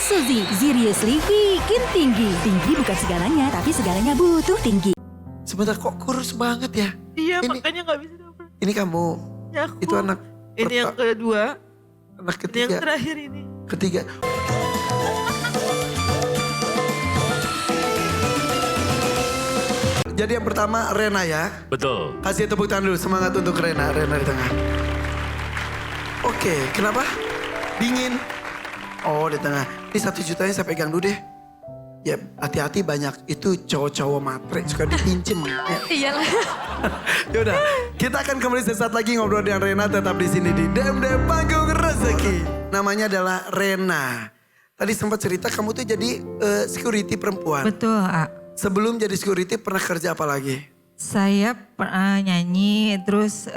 Suzy, seriously bikin tinggi. Tinggi bukan segalanya, tapi segalanya butuh tinggi. Sebentar kok kurus banget ya? Iya, Ini- makanya gak bisa dapet. Ini kamu, Ya, aku. itu anak Ini yang kedua, anak ini yang ketiga. terakhir ini. Ketiga. Jadi yang pertama Rena ya. Betul. Kasih tepuk tangan dulu, semangat untuk Rena. Rena di tengah. Oke, kenapa? Dingin. Oh di tengah. Ini 1 jutanya saya pegang dulu deh. Ya hati-hati banyak itu cowok-cowok matre suka dipinjem. Ya. Iyalah. Yaudah, kita akan kembali sesaat lagi ngobrol dengan Rena tetap di sini di DM Panggung Rezeki. Namanya adalah Rena. Tadi sempat cerita kamu tuh jadi security perempuan. Betul, A. Sebelum jadi security pernah kerja apa lagi? Saya pernah nyanyi, terus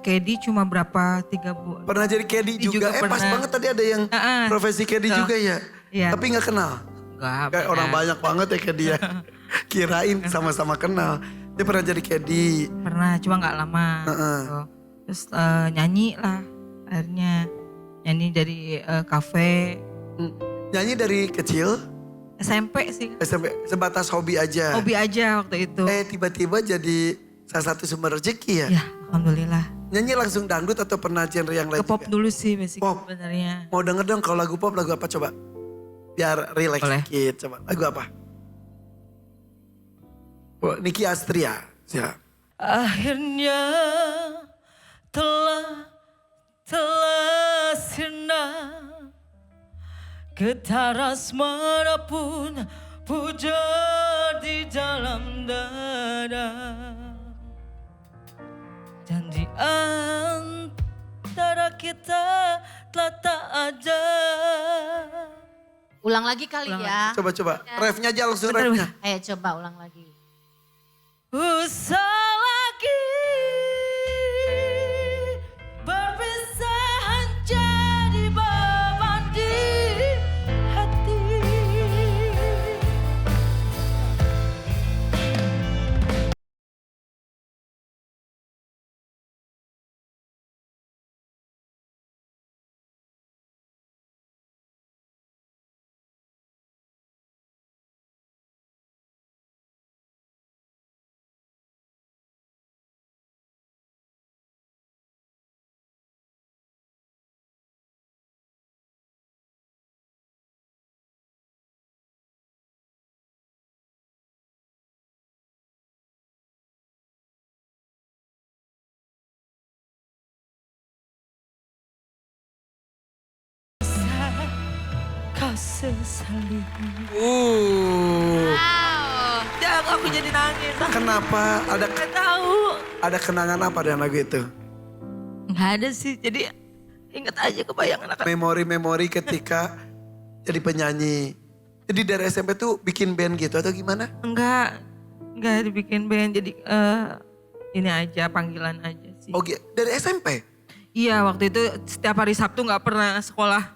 Kedi cuma berapa, 3 bulan. Pernah jadi caddy juga. Juga Pas pernah. banget tadi ada yang profesi caddy Betul. juga ya. Iya. Tapi nggak kenal. Enggak, Kayak orang banyak banget ya caddy ya. Kirain sama-sama kenal. Dia pernah jadi caddy. Pernah, cuma gak lama. Gitu. Terus nyanyi lah, akhirnya nyanyi dari kafe. Nyanyi dari kecil, SMP sih, SMP sebatas hobi aja. hobi aja waktu itu. Tiba-tiba jadi salah satu sumber rezeki ya. Ya, alhamdulillah. Nyanyi langsung dangdut atau pernah genre yang lain Ke pop juga? dulu sih basic Pop. sebenarnya. Mau denger dong kalau lagu pop lagu apa coba? Biar relax Boleh. dikit coba. Lagu apa? Oh, Niki Astria. Siap. Akhirnya telah sirna getar asmara pun pujar di dalam dada, dan di antara kita telah tak ada. Ulang lagi kali Ulang ya. Coba. Refnya aja langsung Bentar, refnya. Ayo coba ulang lagi. Usah lagi berpisahan jadi beban di hati. Kau sesali. Jangan aku jadi nangis. Kenapa? Gak tahu. Ada kenangan apa dengan lagu itu? Nggak ada sih. Jadi inget aja kebayangan akan. Memori-memori ketika jadi penyanyi. Jadi dari SMP tuh bikin band gitu atau gimana? Enggak dibikin band. Jadi ini aja panggilan aja sih. Oh dari SMP? Iya waktu itu setiap hari Sabtu nggak pernah sekolah.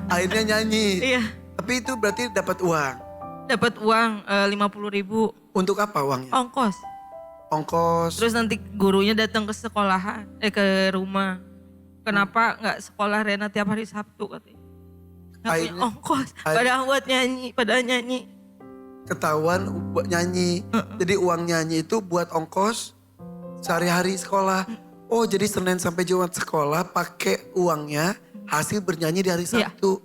Akhirnya nyanyi. Iya. Tapi itu berarti dapat uang. Dapat uang 50.000 Untuk apa uangnya? ongkos. Ongkos. Terus nanti gurunya datang ke sekolahan, ke rumah. Kenapa nggak sekolah Rena tiap hari Sabtu katanya? Nggak punya Akhirnya- ongkos, padahal buat nyanyi, padahal nyanyi. Ketahuan buat nyanyi. Jadi uang nyanyi itu buat ongkos sehari-hari sekolah. Oh jadi Senin sampai Jumat sekolah pakai uangnya hasil bernyanyi di hari Iya. Sabtu.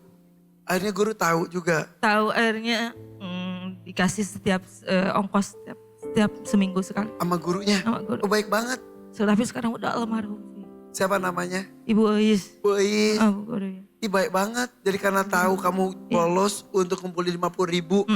Akhirnya guru tahu juga. Tahu akhirnya dikasih setiap ongkos setiap seminggu sekali Sama gurunya. sama guru. Oh baik banget. So, tapi sekarang udah almarhum sih. Siapa namanya? Ibu Ois. Wih, Bu guru ya. baik banget. Jadi karena tahu kamu bolos untuk kumpulin 50.000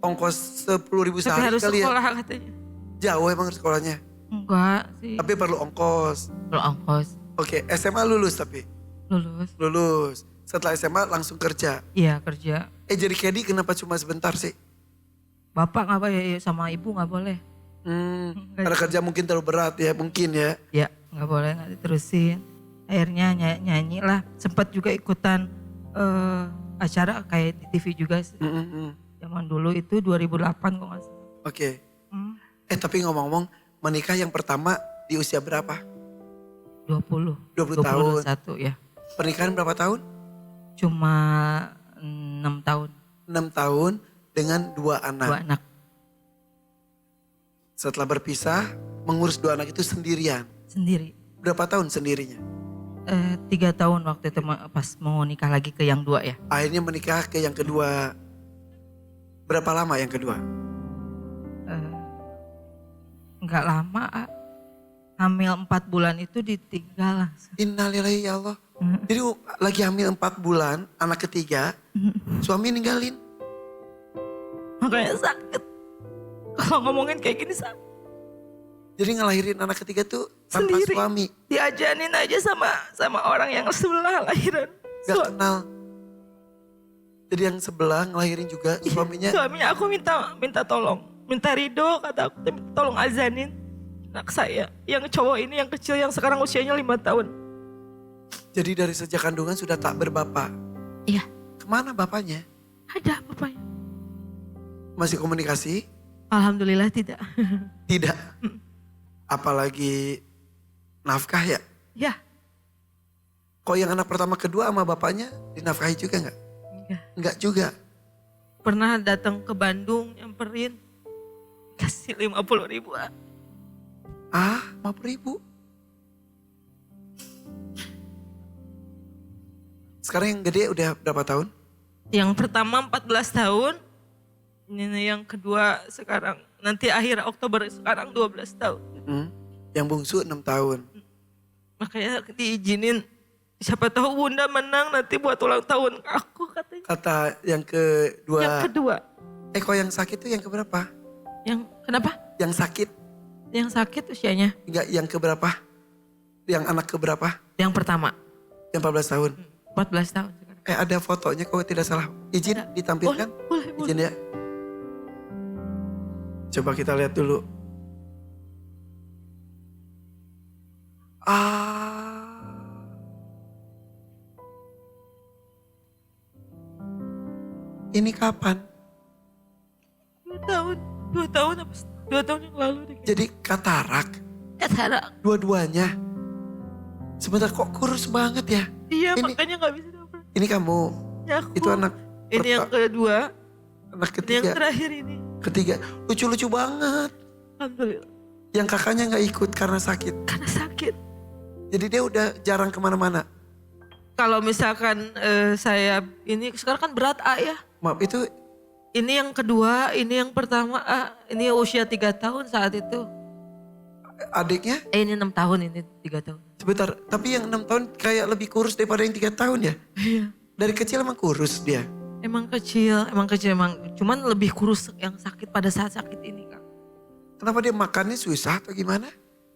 ongkos 10.000 Tapi sehari harus kali ya. sekolah katanya. Jauh emang sekolahnya. Enggak sih. Tapi perlu ongkos. Kalau ongkos Oke, SMA lulus tapi. lulus. Lulus. Setelah SMA langsung kerja. Iya kerja. Jadi Kedi kenapa cuma sebentar sih? Bapak nggak boleh sama ibu nggak boleh. Karena kerja mungkin terlalu berat ya, mungkin ya. Ya nggak boleh, nggak diterusin. Akhirnya nyanyi lah. Sempat juga ikutan acara kayak di TV juga. Zaman dulu itu 2008 kok nggak salah. Oke. Tapi ngomong-ngomong, menikah yang pertama di usia berapa? 20 20 tahun. 21 ya. Pernikahan berapa tahun? Cuma 6 tahun. 6 tahun dengan 2 anak. 2 anak. Setelah berpisah, mengurus 2 anak itu sendirian. Sendiri. Berapa tahun sendirinya? 3 tahun waktu itu pas mau nikah lagi ke yang 2 ya. Akhirnya menikah ke yang kedua. Berapa lama yang kedua? Enggak lama, hamil 4 bulan itu ditinggal langsung. Innalillahi ya Allah. Jadi lagi hamil 4 bulan, anak ketiga, suami ninggalin. Makanya sakit. Kalau ngomongin kayak gini sakit. Jadi ngelahirin anak ketiga tuh tanpa Sendiri. suami. Diajanin aja sama orang yang sebelah lahiran. Gak kenal. Jadi yang sebelah ngelahirin juga suaminya. Suaminya aku minta tolong. Minta ridho, kata aku minta tolong azanin anak saya. Yang cowok ini yang kecil yang sekarang usianya 5 tahun. Jadi dari sejak kandungan sudah tak berbapak. Iya. Kemana bapaknya? Ada bapaknya. Masih komunikasi? Alhamdulillah tidak. Tidak. Apalagi nafkah ya? Ya. Kok yang anak pertama kedua sama bapaknya dinafkahi juga enggak? Enggak. Enggak juga. Pernah datang ke Bandung nyamperin. Kasih 50.000. 50.000. Sekarang yang gede udah berapa tahun? Yang pertama 14 tahun. Ini yang kedua sekarang. Nanti akhir Oktober sekarang 12 tahun. Yang bungsu 6 tahun. Makanya diizinin. Siapa tahu Bunda menang nanti buat ulang tahun aku katanya. Kata yang kedua. Yang kedua. Kok yang sakit tuh yang keberapa? Yang kenapa? Yang sakit. Yang sakit usianya? Enggak, yang keberapa? Yang anak keberapa? Yang pertama. Yang 14 tahun. 14 tahun sekarang. Ada fotonya kalau tidak salah. Izin ditampilkan? Boleh. Izin ya. Coba kita lihat dulu. Ini kapan? 2 tahun. 2 tahun apa? 2 tahun yang lalu deh. Jadi katarak. Katarak. Dua-duanya. Sebentar kok kurus banget ya? Iya Ini- makanya gak bisa dapet. Ini kamu. Ya aku. Itu anak Ini yang kedua. anak Ini yang ketiga. terakhir ini. Ketiga. Lucu-lucu banget. Alhamdulillah. Yang kakaknya gak ikut karena sakit. Karena sakit. Jadi dia udah jarang kemana-mana. Kalau misalkan saya ini sekarang kan berat A ya. Maaf itu Ini yang kedua, ini yang pertama A. Ini usia 3 tahun saat itu. adiknya Ini 6 tahun, ini 3 tahun. sebentar. Tapi yang 6 tahun kayak lebih kurus daripada yang 3 tahun ya. Iya. Dari kecil emang kurus dia. Emang kecil. Cuman lebih kurus yang sakit pada saat sakit ini Kak. Kenapa dia makannya susah atau gimana?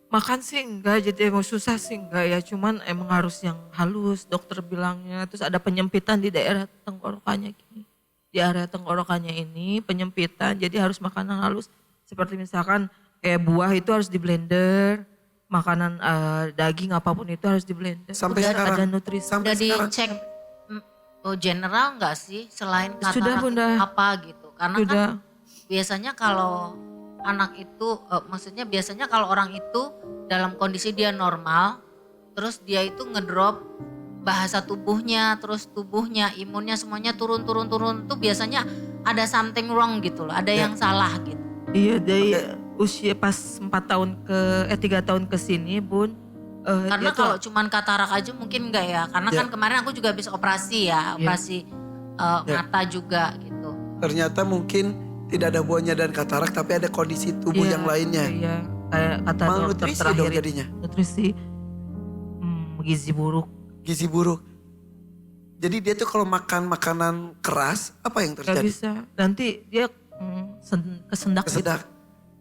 Makan sih enggak, jadi emang susah sih enggak ya. Cuman emang harus yang halus dokter bilangnya. Terus ada penyempitan di daerah tenggorokannya gini. Di area tenggorokannya ini penyempitan, jadi harus makanan halus. Seperti misalkan kayak buah itu harus di blender. Makanan daging apapun itu harus di blender. Sampai Udah sekarang? ada nutrisi. Sampai Udah sekarang? dicek general nggak sih selain Sudah, katarak Bunda. apa gitu? Karena Sudah. kan biasanya kalau anak itu, maksudnya biasanya kalau orang itu dalam kondisi dia normal, terus dia itu ngedrop bahasa tubuhnya, terus tubuhnya, imunnya semuanya turun, tuh biasanya ada something wrong gitu loh, ada yang salah gitu. Iya dari usia pas 3 tahun ke sini Bun. Karena dia tuh- kalau cuman katarak aja mungkin enggak ya, karena kan kemarin aku juga habis operasi ya, operasi mata juga gitu. Ternyata mungkin tidak ada buahnya dan katarak tapi ada kondisi tubuh Iya, yang lainnya. Iya, kayak kata dokter Malnutrisi terakhir dong itu, jadinya. nutrisi gizi buruk. Gizi buruk. Jadi dia tuh kalau makan makanan keras apa yang Gak terjadi? bisa. Nanti dia kesendak gitu. Kesedak.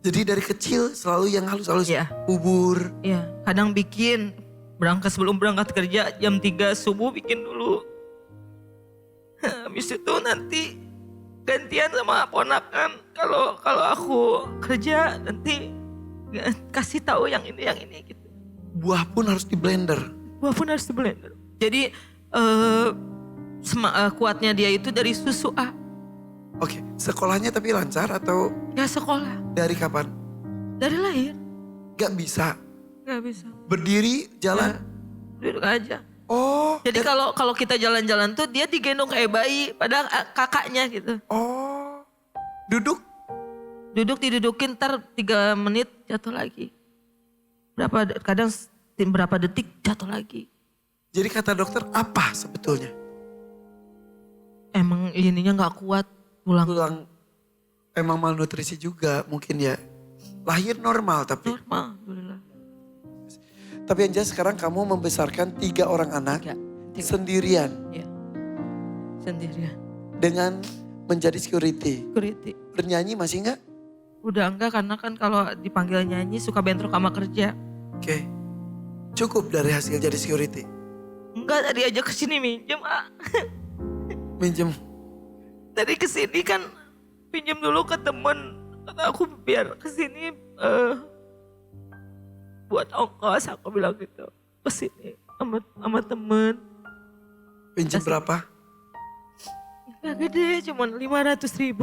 Jadi dari kecil selalu yang halus-halus. Iya. Bubur. Iya, kadang bikin sebelum berangkat kerja jam 3 subuh bikin dulu. Habis itu nanti gantian sama ponakan. Kalau aku kerja nanti kasih tahu yang ini gitu. Buah pun harus di blender. Buah pun harus di blender. Jadi kuatnya dia itu dari susu A. Oke, sekolahnya tapi lancar atau Ya sekolah, dari kapan? dari lahir. Gak bisa. Gak bisa. Berdiri, jalan. Duduk aja. Oh. Jadi kalau kita jalan-jalan tuh dia digendong kayak bayi, padahal kakaknya gitu. Oh. Duduk. Duduk didudukin, ntar 3 menit jatuh lagi. Berapa detik jatuh lagi. Jadi kata dokter apa sebetulnya? Emang ininya nggak kuat pulang. Tulang emang malnutrisi juga mungkin ya. Lahir normal tapi. Normal, alhamdulillah. Tapi yang jelas sekarang kamu membesarkan 3 orang anak 3. sendirian. Iya. Sendirian. Dengan menjadi security. Security. Bernyanyi masih enggak? Udah enggak, karena kan kalau dipanggil nyanyi suka bentrok sama kerja. Oke. Cukup dari hasil jadi security. Enggak, tadi aja kesini minjem. Minjem. Tadi kesini kan pinjam dulu ke temen. Kata aku biar kesini buat ongkos, aku bilang gitu. Kesini sama temen. Pinjem berapa? Gak gede, cuman 500.000.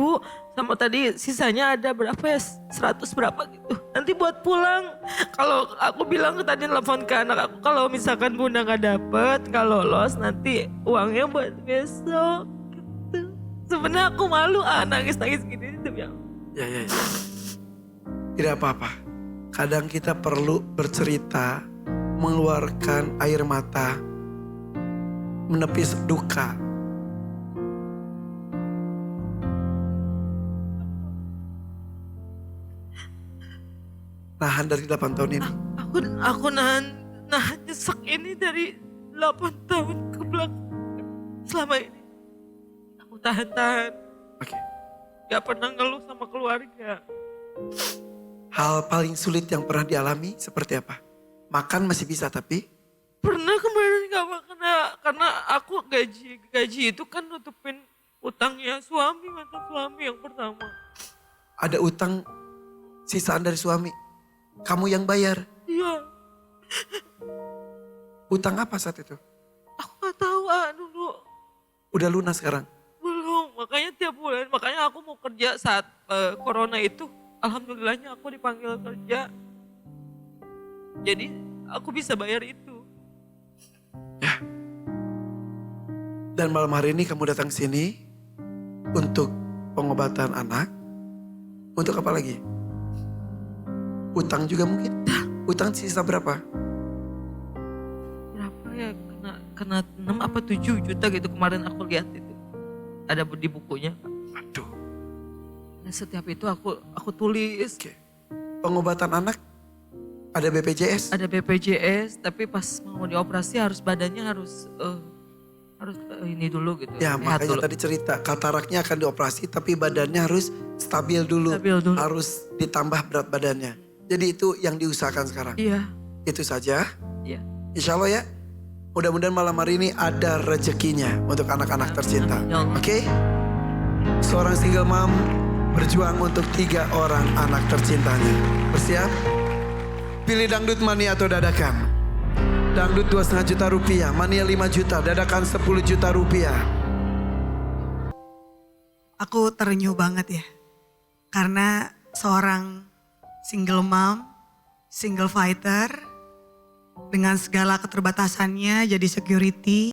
Sama tadi sisanya ada berapa ya, 100 berapa gitu. Nanti buat pulang. Kalau aku bilang tadi telepon ke anak aku, kalau misalkan Bunda gak dapet, gak lolos, nanti uangnya buat besok. Gitu. Sebenarnya aku malu nangis-nangis gini. Ya. Tidak apa-apa. Kadang kita perlu bercerita, mengeluarkan air mata, menepis duka. Nahan dari 8 tahun ini. Aku nahan nyesek ini dari 8 tahun ke belakang. Selama ini aku tahan-tahan. Oke. Gak pernah ngeluh sama keluarga. Hal paling sulit yang pernah dialami seperti apa? Makan masih bisa tapi Pernah kemarin gak makan karena aku gaji itu kan nutupin utangnya mantan suami yang pertama. ada utang sisaan dari suami. Kamu yang bayar. Iya, Utang apa saat itu? aku gak tahu dulu. Udah lunas sekarang? Belum, makanya tiap bulan, makanya aku mau kerja saat corona itu. Alhamdulillahnya aku dipanggil kerja. Jadi aku bisa bayar itu. Dan malam hari ini kamu datang sini untuk pengobatan anak. Untuk apa lagi? Utang juga mungkin? Utang sisa berapa? Berapa ya, kena 6 apa 7 juta gitu kemarin aku lihat itu. Ada di bukunya. Aduh. Nah, setiap itu aku tulis. Oke. Pengobatan anak ada BPJS? Ada BPJS, tapi pas mau dioperasi badannya harus ini dulu gitu. Ya sehat makanya dulu. tadi cerita kataraknya akan dioperasi tapi badannya harus stabil dulu. Stabil dulu. Harus ditambah berat badannya. Jadi itu yang diusahakan sekarang. Iya, Itu saja. iya. Insya Allah ya. Mudah-mudahan malam hari ini ada rezekinya untuk anak-anak tercinta. Ya Allah. Oke? Seorang single mom berjuang untuk 3 orang anak tercintanya. Bersiap? Pilih dangdut mania atau dadakan? Dangdut 2,5 juta rupiah, mania 5 juta, dadakan 10 juta rupiah. Aku terenyuh banget ya. Karena seorang single mom, single fighter, dengan segala keterbatasannya jadi security,